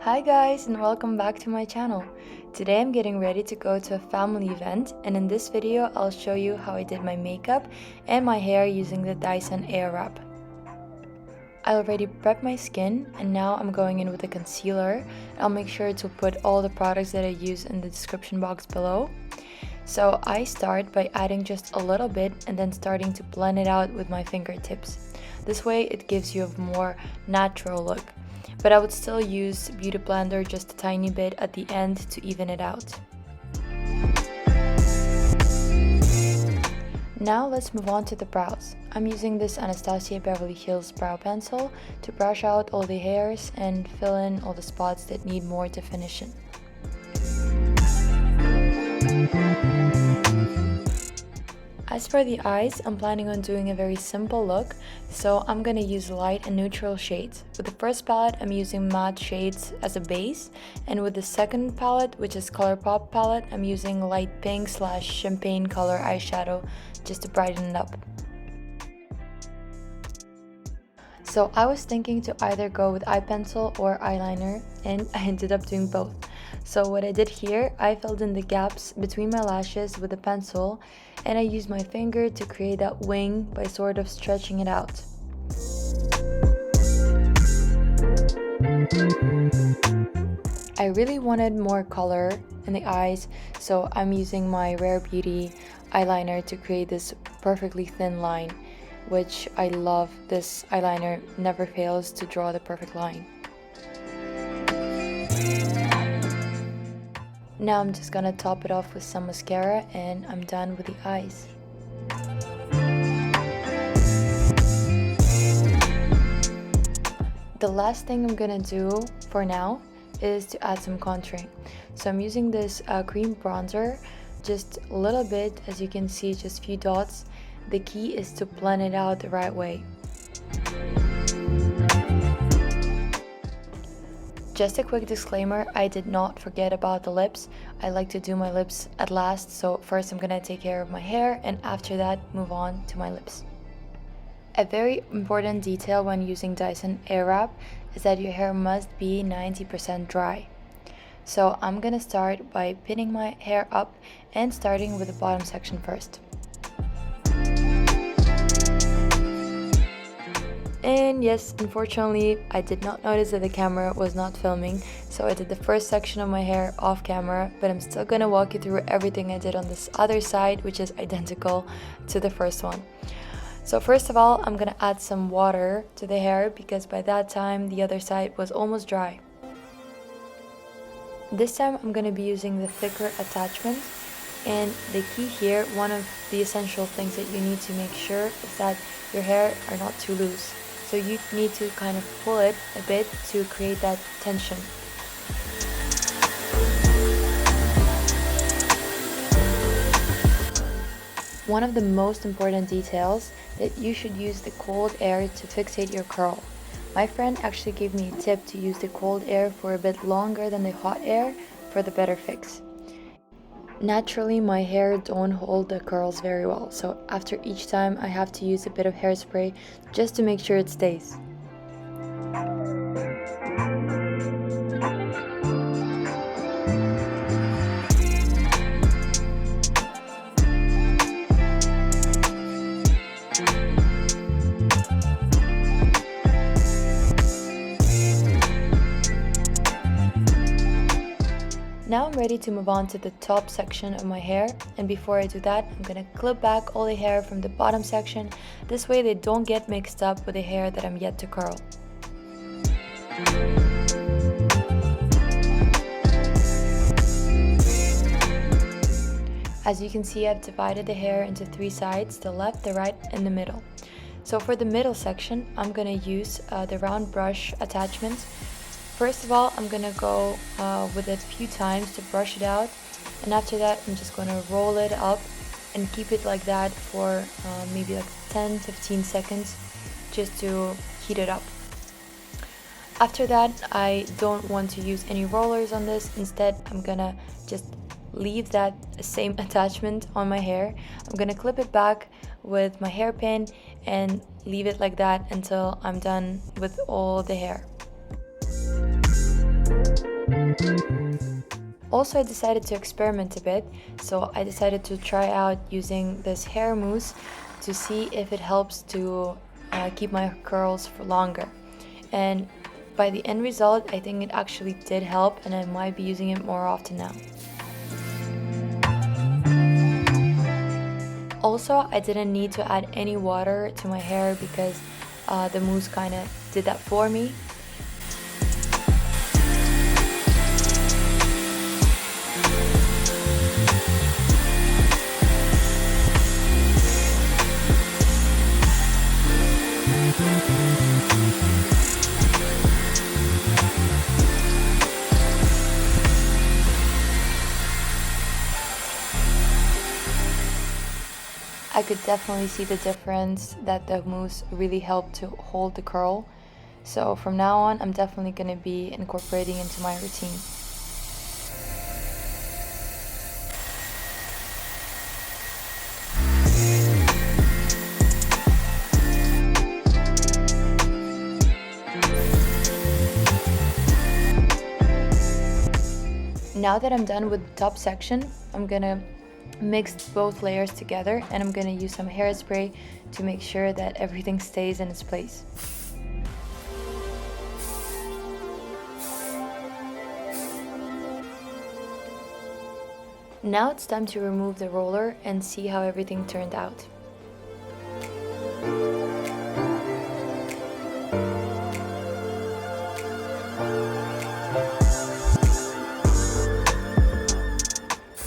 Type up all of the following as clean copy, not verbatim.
Hi guys, and welcome back to my channel. Today I'm getting ready to go to a family event, and in this video I'll show you how I did my makeup and my hair using the Dyson Airwrap. I already prepped my skin and now I'm going in with a concealer. I'll make sure to put all the products that I use in the description box below. So I start by adding just a little bit and then starting to blend it out with my fingertips. This way it gives you a more natural look. But I would still use Beauty Blender just a tiny bit at the end to even it out. Now let's move on to the brows. I'm using this Anastasia Beverly Hills brow pencil to brush out all the hairs and fill in all the spots that need more definition. As for the eyes, I'm planning on doing a very simple look, so I'm gonna use light and neutral shades. With the first palette, I'm using matte shades as a base, and with the second palette, which is Colourpop palette, I'm using light pink / champagne color eyeshadow just to brighten it up. So I was thinking to either go with eye pencil or eyeliner, and I ended up doing both. So what I did here, I filled in the gaps between my lashes with a pencil, and I used my finger to create that wing by sort of stretching it out. I really wanted more color in the eyes, so I'm using my Rare Beauty eyeliner to create this perfectly thin line, which I love. This eyeliner never fails to draw the perfect line. Now I'm just gonna top it off with some mascara and I'm done with the eyes. The last thing I'm gonna do for now is to add some contouring. So I'm using this cream bronzer, just a little bit, as you can see, just a few dots. The key is to blend it out the right way. Just a quick disclaimer, I did not forget about the lips. I like to do my lips at last, so first I'm gonna take care of my hair and after that move on to my lips. A very important detail when using Dyson Airwrap is that your hair must be 90% dry. So I'm gonna start by pinning my hair up and starting with the bottom section first. And yes, unfortunately, I did not notice that the camera was not filming, so I did the first section of my hair off camera, but I'm still gonna walk you through everything I did on this other side, which is identical to the first one. So first of all, I'm gonna add some water to the hair because by that time the other side was almost dry. This time I'm gonna be using the thicker attachment, and the key here, one of the essential things that you need to make sure is that your hair are not too loose. So you need to kind of pull it a bit to create that tension. One of the most important details that you should use the cold air to fixate your curl. My friend actually gave me a tip to use the cold air for a bit longer than the hot air for the better fix. Naturally, my hair don't hold the curls very well, so after each time I have to use a bit of hairspray just to make sure it stays. Now I'm ready to move on to the top section of my hair, and before I do that, I'm gonna clip back all the hair from the bottom section. This way they don't get mixed up with the hair that I'm yet to curl. As you can see, I've divided the hair into 3 sides, the left, the right, and the middle. So for the middle section, I'm gonna use the round brush attachment. First of all, I'm gonna go with it a few times to brush it out, and after that I'm just gonna roll it up and keep it like that for maybe like 10-15 seconds just to heat it up. After that, I don't want to use any rollers on this. Instead, I'm gonna just leave that same attachment on my hair. I'm gonna clip it back with my hairpin and leave it like that until I'm done with all the hair. Also, I decided to experiment a bit, so I decided to try out using this hair mousse to see if it helps to keep my curls for longer. And by the end result, I think it actually did help, and I might be using it more often now. Also, I didn't need to add any water to my hair because the mousse kind of did that for me. I could definitely see the difference that the mousse really helped to hold the curl. So from now on, I'm definitely going to be incorporating into my routine. Now that I'm done with the top section, I'm gonna mix both layers together, and I'm gonna use some hairspray to make sure that everything stays in its place. Now it's time to remove the roller and see how everything turned out.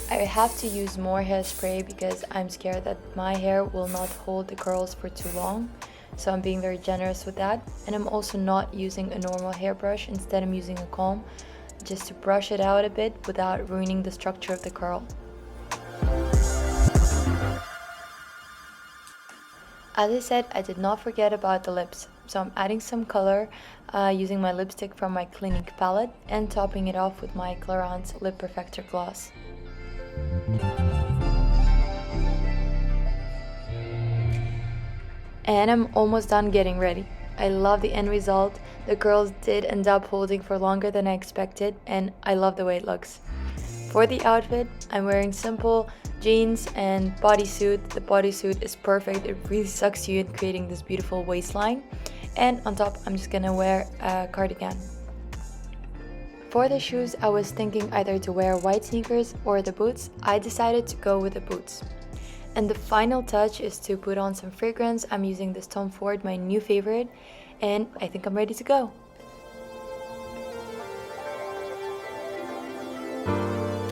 I have to use more hairspray because I'm scared that my hair will not hold the curls for too long. So I'm being very generous with that. And I'm also not using a normal hairbrush. Instead, I'm using a comb just to brush it out a bit without ruining the structure of the curl. As I said, I did not forget about the lips. So I'm adding some color using my lipstick from my Clinique palette and topping it off with my Clarins Lip Perfector gloss. And I'm almost done getting ready. I love the end result. The curls did end up holding for longer than I expected, and I love the way it looks. For the outfit, I'm wearing simple jeans and bodysuit. The bodysuit is perfect. It really sucks you in creating this beautiful waistline. And on top, I'm just gonna wear a cardigan. For the shoes, I was thinking either to wear white sneakers or the boots. I decided to go with the boots. And the final touch is to put on some fragrance. I'm using this Tom Ford, my new favorite, and I think I'm ready to go.